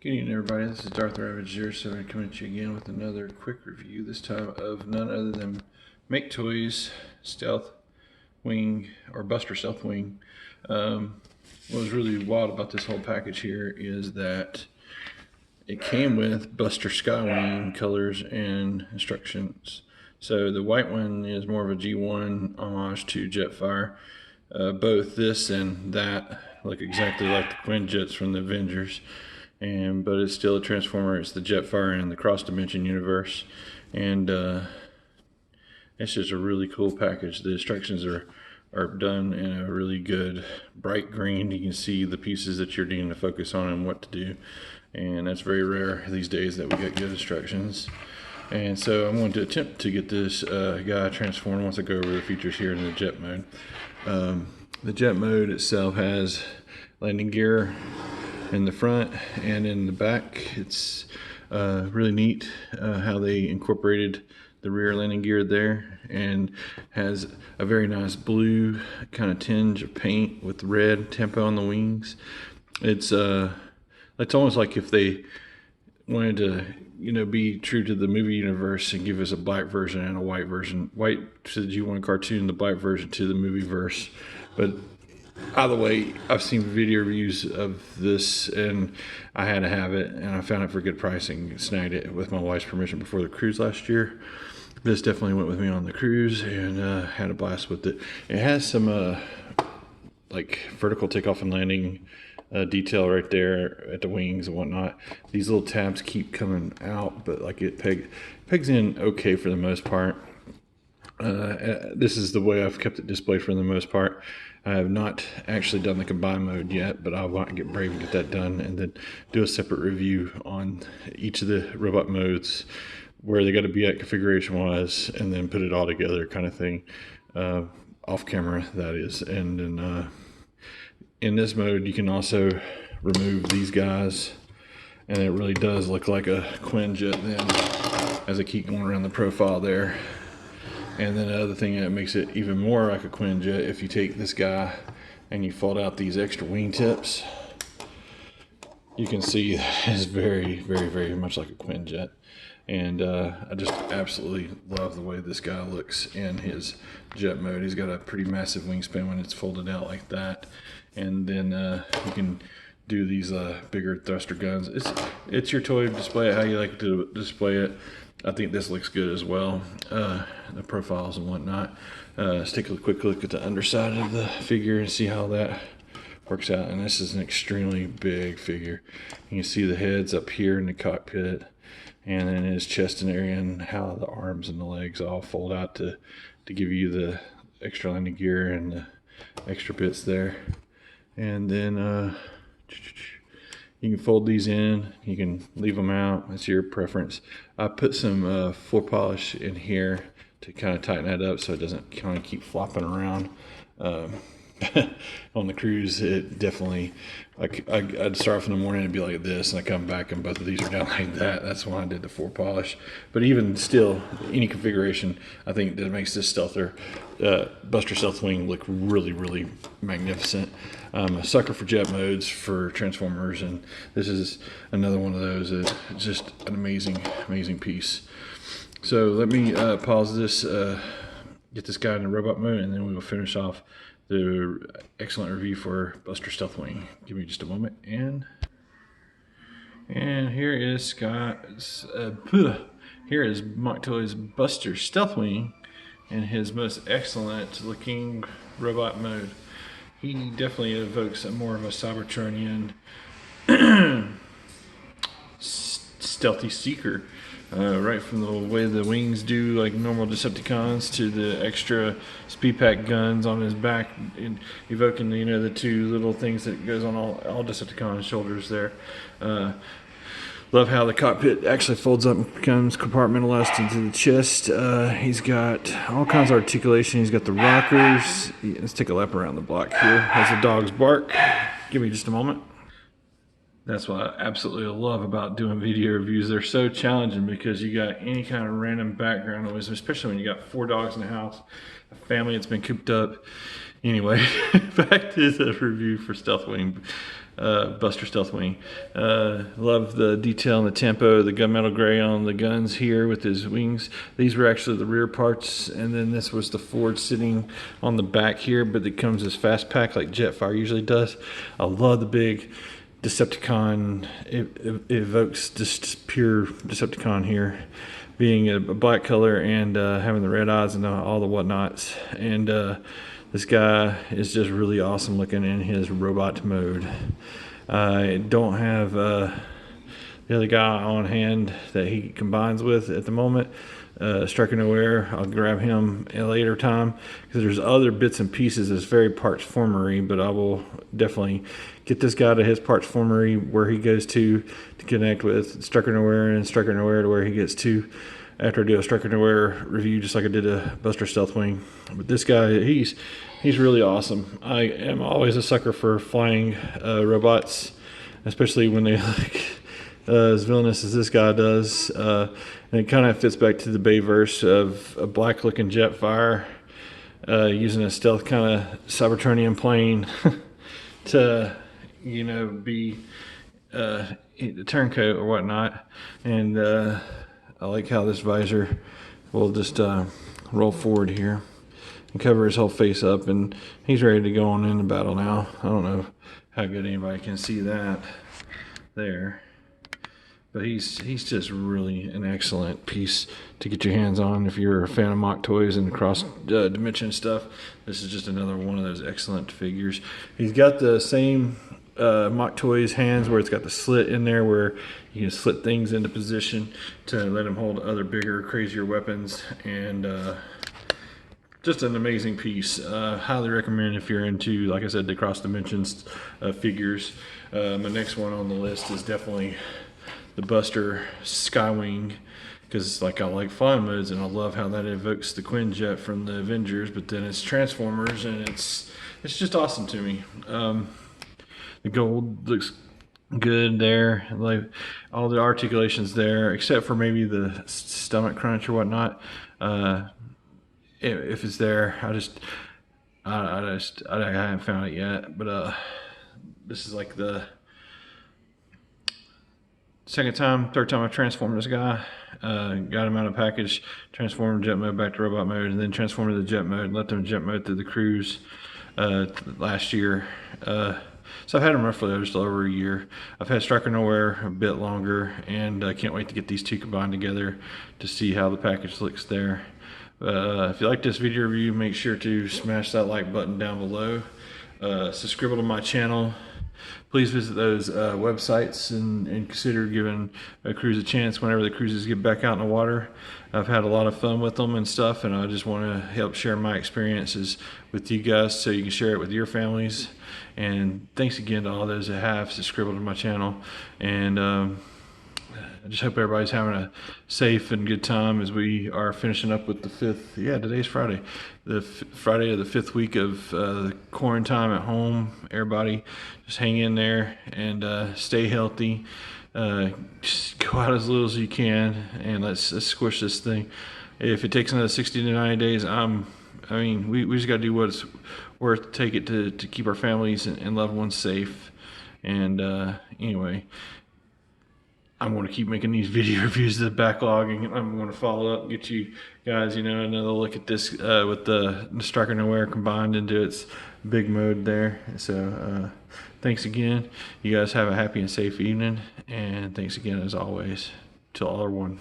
Good evening, everybody. This is Darth Ravage07 coming at you again with another quick review, this time of none other than Maketoys Stealthwing, or Buster Stealthwing. What was really wild about this whole package here is that it came with Buster Skywing colors and instructions. So the white one is more of a G1 homage to Jetfire. Both this and that look exactly like the Quinjets from the Avengers. But it's still a Transformer. It's the Jetfire in the cross dimension universe, and it's just a really cool package. The instructions are done in a really good bright green. You can see the pieces that you're needing to focus on and what to do, and that's very rare these days that we get good instructions. And so I'm going to attempt to get this guy transformed once I go over the features here in the jet mode. The jet mode itself has landing gear in the front and in the back. It's really neat how they incorporated the rear landing gear there, and has a very nice blue kind of tinge of paint with red tempo on the wings. It's almost like if they wanted to be true to the movie universe and give us a black version and a white version. White to the G1 cartoon, the black version to the movie verse. But either way, I've seen video reviews of this, and I had to have it, and I found it for good pricing. Snagged it with my wife's permission before the cruise last year. This definitely went with me on the cruise, and had a blast with it. It has some like vertical takeoff and landing detail right there at the wings and whatnot. These little tabs keep coming out, but like it pegs in okay for the most part. This is the way I've kept it displayed for the most part. I have not actually done the combine mode yet, but I want to get brave and get that done, and then do a separate review on each of the robot modes, where they got to be at configuration wise, and then put it all together kind of thing, off camera that is. And then in this mode you can also remove these guys, and it really does look like a Quinjet then as I keep going around the profile there. And then the other thing that makes it even more like a Quinjet, if you take this guy and you fold out these extra wing tips, you can see it's very, very, very much like a Quinjet. And I just absolutely love the way this guy looks in his jet mode. He's got a pretty massive wingspan when it's folded out like that. And then you can do these bigger thruster guns. It's your toy. Display it how you like to display it. I think this looks good as well, the profiles and whatnot. Let's take a quick look at the underside of the figure and see how that works out. And this is an extremely big figure. You can see the heads up here in the cockpit, and then his chest and area, and how the arms and the legs all fold out to give you the extra landing gear and the extra bits there. And then you can fold these in, you can leave them out, it's your preference. I put some floor polish in here to kind of tighten that up so it doesn't kind of keep flopping around. On the cruise, it definitely, I'd start off in the morning and be like this, and I come back and both of these are down like that. That's why I did the floor polish. But even still, any configuration, I think that makes this Buster Stealthwing look really, really magnificent. I'm a sucker for jet modes for Transformers, and this is another one of those. It's just an amazing, amazing piece. So let me pause this, get this guy in the robot mode, and then we will finish off the excellent review for Buster Stealthwing. Give me just a moment, and here is here is Maketoys Buster Stealthwing in his most excellent looking robot mode. He definitely evokes more of a Cybertronian stealthy seeker. Right from the way the wings do like normal Decepticons, to the extra speed pack guns on his back, evoking the two little things that goes on all Decepticon shoulders there. Love how the cockpit actually folds up and becomes compartmentalized into the chest. He's got all kinds of articulation. He's got the rockers. Let's take a lap around the block here. Has the dog's bark. Give me just a moment. That's what I absolutely love about doing video reviews. They're so challenging because you got any kind of random background noise, especially when you got 4 dogs in the house, a family that's been cooped up. Anyway, back to the review for Stealthwing. Buster Stealthwing. Love the detail and the tempo, the gunmetal gray on the guns here with his wings. These were actually the rear parts, and then this was the Ford sitting on the back here, but it comes as fast pack like Jetfire usually does. I love the big Decepticon. It evokes just pure Decepticon here, being a black color and having the red eyes and all the whatnots. And this guy is just really awesome looking in his robot mode. I don't have the other guy on hand that he combines with at the moment. Striker Nowhere, I'll grab him at a later time because there's other bits and pieces that's very parts formery, but I will definitely get this guy to his parts formery where he goes to connect with Striker Nowhere and Striker Nowhere to where he gets to after I do a Striker Nowhere review, just like I did a Buster Stealthwing. But this guy, he's really awesome. I am always a sucker for flying robots, especially when they look as villainous as this guy does. And it kind of fits back to the Bayverse of a black-looking Jetfire using a stealth kind of Cybertronian plane to, you know, be the turncoat or whatnot. And I like how this visor will just roll forward here and cover his whole face up, and he's ready to go on into battle now. I don't know how good anybody can see that there, but he's just really an excellent piece to get your hands on if you're a fan of Maketoys and cross dimension stuff. This is just another one of those excellent figures. He's got the same Maketoys hands where it's got the slit in there where you can slit things into position to let him hold other bigger, crazier weapons, and just an amazing piece. Highly recommend if you're into, like I said, the cross dimensions figures. My next one on the list is definitely the Buster Skywing, because like I like flying modes and I love how that evokes the Quinjet from the Avengers, but then it's Transformers and it's just awesome to me. The gold looks good there, like all the articulations there, except for maybe the stomach crunch or whatnot. If it's there, I haven't found it yet. But this is like the third time I transformed this guy. Got him out of package, transformed jet mode back to robot mode, and then transformed to the jet mode and let them jet mode through the cruise last year. So I've had them roughly just over a year. I've had Striker Nowhere a bit longer, and I can't wait to get these two combined together to see how the package looks there. If you like this video review, make sure to smash that like button down below. Subscribe to my channel. Please visit those websites and consider giving a cruise a chance whenever the cruises get back out in the water. I've had a lot of fun with them and stuff, and I just want to help share my experiences with you guys so you can share it with your families. And thanks again to all those that have subscribed to my channel. And I just hope everybody's having a safe and good time as we are finishing up with the fifth. Yeah, today's Friday. The Friday of the fifth week of the quarantine at home. Everybody just hang in there and stay healthy. Just go out as little as you can and let's squish this thing. If it takes another 60 to 90 days, we just got to do what's worth to take it to keep our families and loved ones safe. And anyway, I'm going to keep making these video reviews of the backlogging. I'm going to follow up and get you guys, another look at this with the Striker Nowhere combined into its big mode there. So thanks again. You guys have a happy and safe evening. And thanks again as always to all our one.